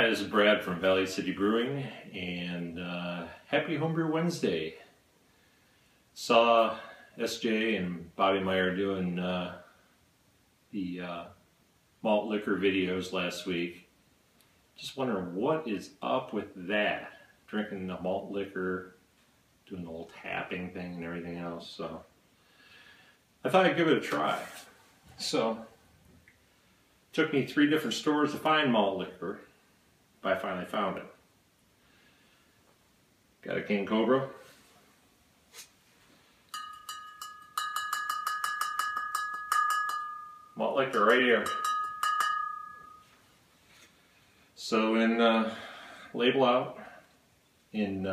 Hi, this is Brad from Valley City Brewing, and happy Homebrew Wednesday. Saw SJ and Bobby Meyer doing the Malt Liquor videos last week. Just wondering what is up with that. Drinking the malt liquor, doing the whole tapping thing and everything else. So I thought I'd give it a try. So it took me 3 different stores to find malt liquor. But I finally found it. Got a King Cobra. Malt liquor right here. So in label out in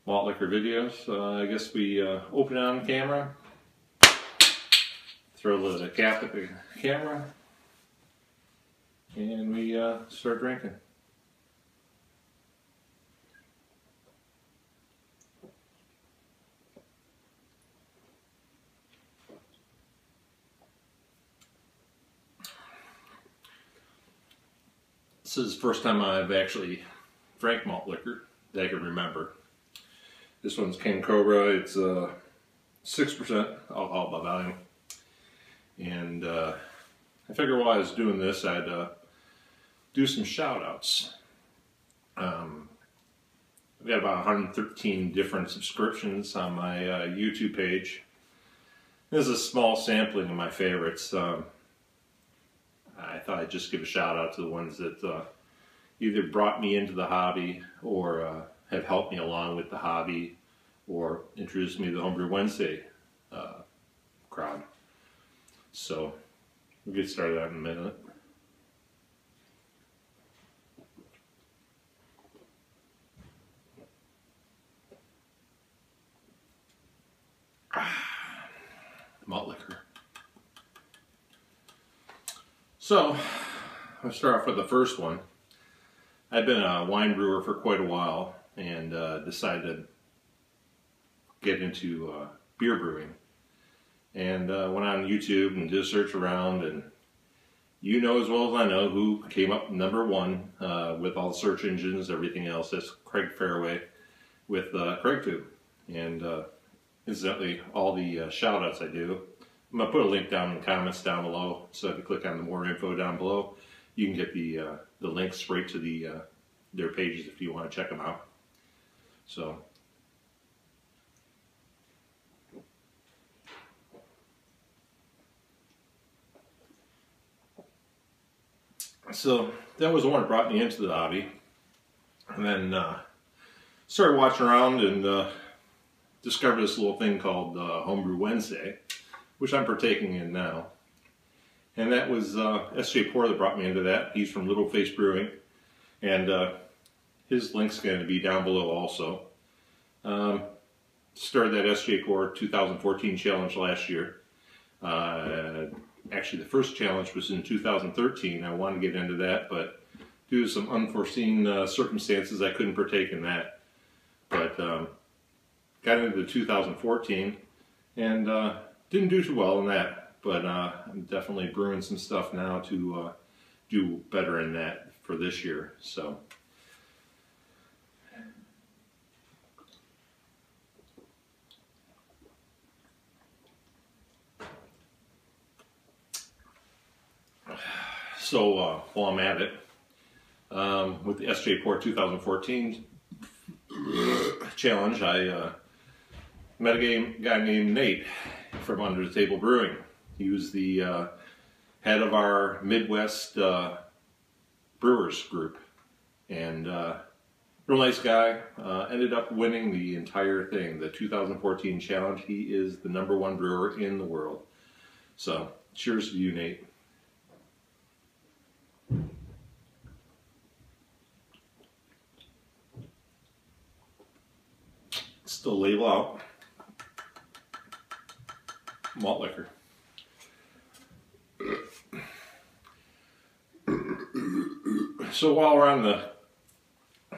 malt liquor videos. I guess we open it on camera. Throw the cap at the camera, and we start drinking. This is the first time I've actually drank malt liquor that I can remember. This one's King Cobra. It's 6% alcohol by volume. And I figured while I was doing this, I'd do some shout-outs. I've got about 113 different subscriptions on my YouTube page. This is a small sampling of my favorites. I thought I'd just give a shout-out to the ones that either brought me into the hobby or have helped me along with the hobby or introduced me to the Homebrew Wednesday crowd. So we'll get started on in a minute. Malt liquor. So I'll start off with the first one. I've been a wine brewer for quite a while and decided to get into beer brewing. And went on YouTube and did a search around, and you know as well as I know who came up #1 with all the search engines, everything else. That's Craig Fairway with CraigTube. And incidentally, all the shout-outs I do, I'm going to put a link down in the comments down below, so if you click on the more info down below, you can get the links right to their pages if you want to check them out. So that was the one that brought me into the hobby, and then started watching around and discovered this little thing called Homebrew Wednesday, which I'm partaking in now. And that was SJ Poor that brought me into that. He's from Little Face Brewing, and his link's going to be down below also. Started that SJ Poor 2014 challenge last year. Actually, the first challenge was in 2013. I wanted to get into that, but due to some unforeseen circumstances, I couldn't partake in that. But got into the 2014 and didn't do too well in that. But I'm definitely brewing some stuff now to do better in that for this year. So while I'm at it, with the SJ Poor 2014 challenge, I met a guy named Nate from Under the Table Brewing. He was the head of our Midwest Brewers group, and real nice guy. Ended up winning the entire thing, the 2014 challenge. He is the #1 brewer in the world. So cheers to you, Nate. Still label out malt liquor. So while we're on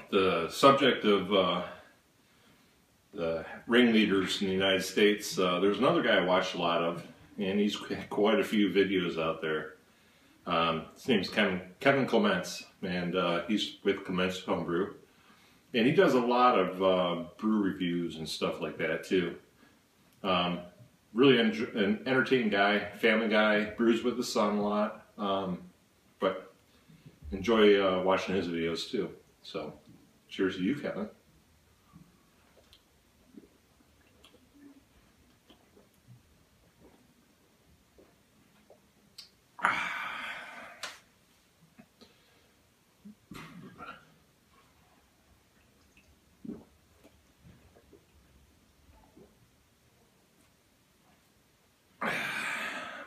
the subject of the ringleaders in the United States, there's another guy I watched a lot of. and he's quite a few videos out there. His name's Glen Comments, and he's with Comments Homebrew. And he does a lot of brew reviews and stuff like that too. Really an entertaining guy, family guy, brews with the son a lot, but enjoy watching his videos too. So, cheers to you, Kevin.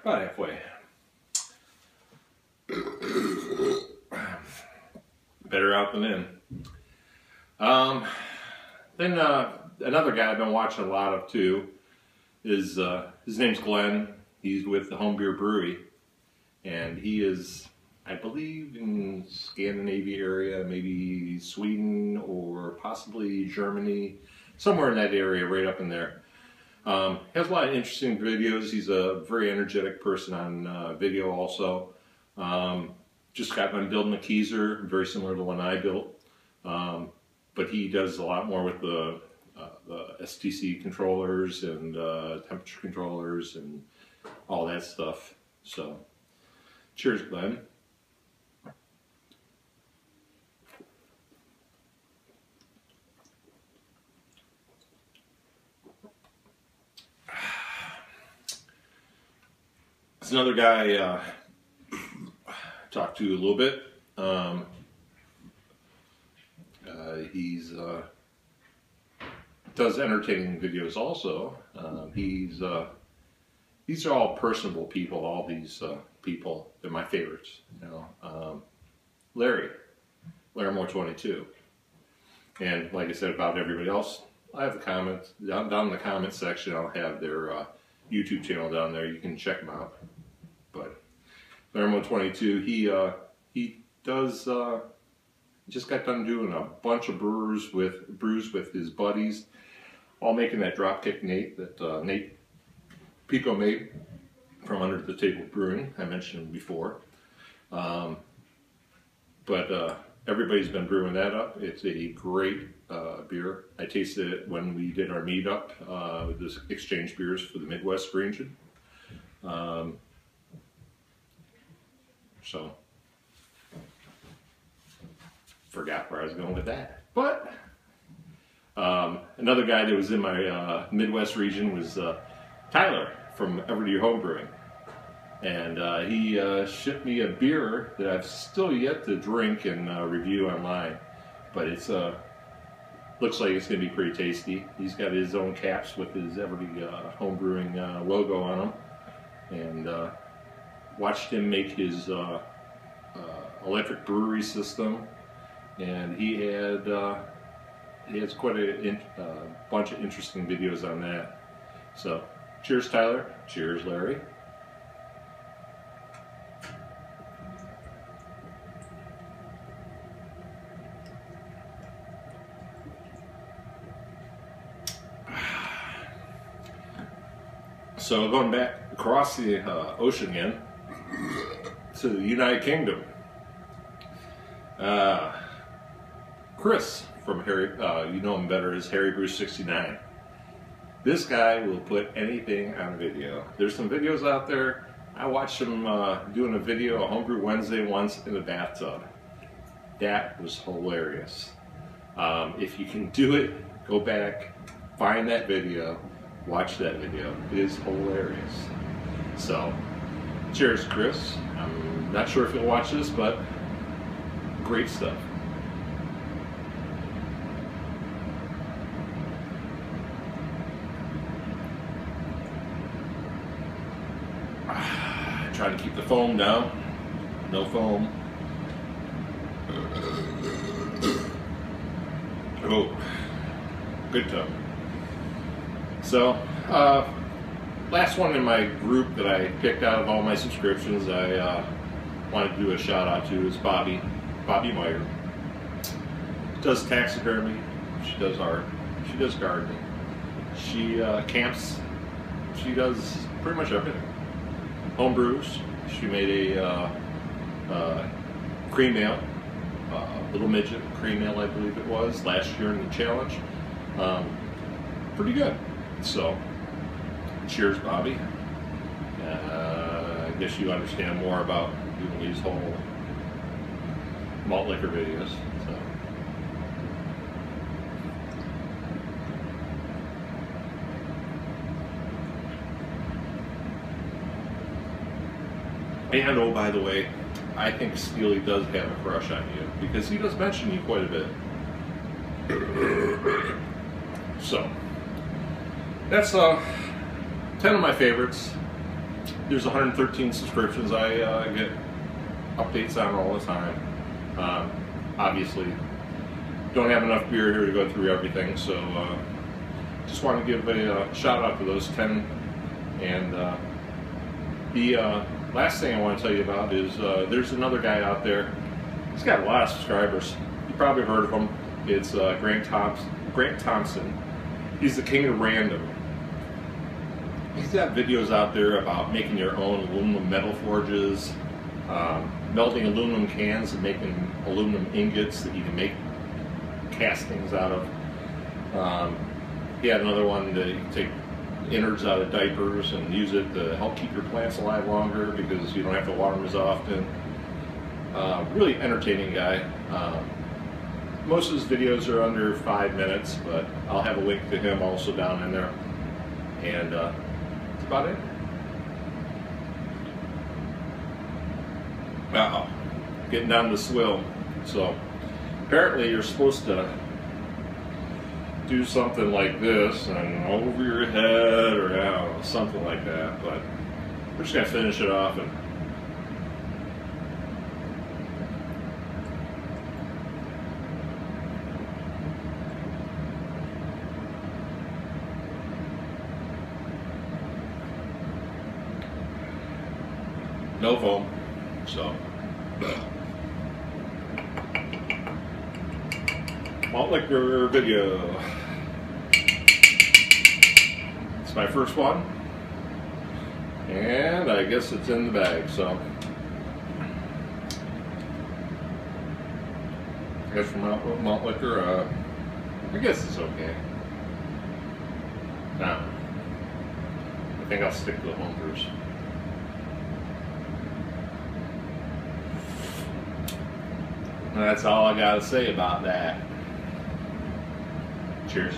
About halfway. Better out than in. Then another guy I've been watching a lot of too is his name's Glen. He's with the Home Beer Brewery, and he is, I believe, in Scandinavia area, maybe Sweden or possibly Germany, somewhere in that area, right up in there. Has a lot of interesting videos. He's a very energetic person on video also. Just got done building a Keyser, very similar to the one I built. But he does a lot more with the STC controllers and temperature controllers and all that stuff. So, cheers, Glenn. There's another guy talked to a little bit. He's does entertaining videos also. These are all personable people. All these people, they're my favorites. You know, Larry Moore 22, and like I said about everybody else, I have the comments down in the comments section. I'll have their YouTube channel down there. You can check them out. But Larry Moore 22, he does. Just got done doing a bunch of brews with his buddies, all making that Dropkick Nate that Nate Pico made from Under the Table Brewing. I mentioned him before, but everybody's been brewing that up. It's a great beer. I tasted it when we did our meetup with this exchange beers for the Midwest region. So. Forgot where I was going with that. But another guy that was in my Midwest region was Tyler from Everdeer Home Brewing. And he shipped me a beer that I've still yet to drink and review online. But it's looks like it's going to be pretty tasty. He's got his own caps with his Everdeer Home Brewing logo on them. And watched him make his electric brewery system. And he has quite a bunch of interesting videos on that. So, cheers, Tyler. Cheers, Larry. So, going back across the ocean again to the United Kingdom. Chris from Harry, you know him better as Harry Brew 69. This guy will put anything on video. There's some videos out there. I watched him doing a video, a Homebrew Wednesday once in the bathtub. That was hilarious. If you can do it, go back, find that video, watch that video. It is hilarious. So, cheers, Chris. I'm not sure if you'll watch this, but great stuff. Trying to keep the foam down. No foam. Oh, good tub. So, last one in my group that I picked out of all my subscriptions, I wanted to do a shout out to is Bobby Meyer. She does taxidermy. She does art. She does gardening. She camps. She does pretty much everything. home brews. She made a cream ale, Little Midget cream ale, I believe it was, last year in the challenge. Pretty good. So, cheers, Bobby. I guess you understand more about doing these whole malt liquor videos. So. And oh, by the way, I think Steely does have a crush on you because he does mention you quite a bit. So, that's 10 of my favorites. There's 113 subscriptions. I get updates on all the time. Obviously, don't have enough beer here to go through everything, so just want to give a shout out to those 10. And the last thing I want to tell you about is there's another guy out there. He's got a lot of subscribers. You probably heard of him. It's Grant Thompson. He's the king of random. He's got videos out there about making your own aluminum metal forges, melting aluminum cans and making aluminum ingots that you can make castings out of. He had another one that you can take innards out of diapers and use it to help keep your plants alive longer because you don't have to water them as often. Really entertaining guy. Most of his videos are under 5 minutes, but I'll have a link to him also down in there. And that's about it. Uh-oh. Getting down the swill. So apparently you're supposed to do something like this and over your head or I don't know, something like that, but we're just gonna finish it off and no foam, so Malt Liquor video. It's my first one, and I guess it's in the bag, so I guess for Malt Liquor, I guess it's okay. Now, I think I'll stick to the home brews. And that's all I gotta say about that. Cheers.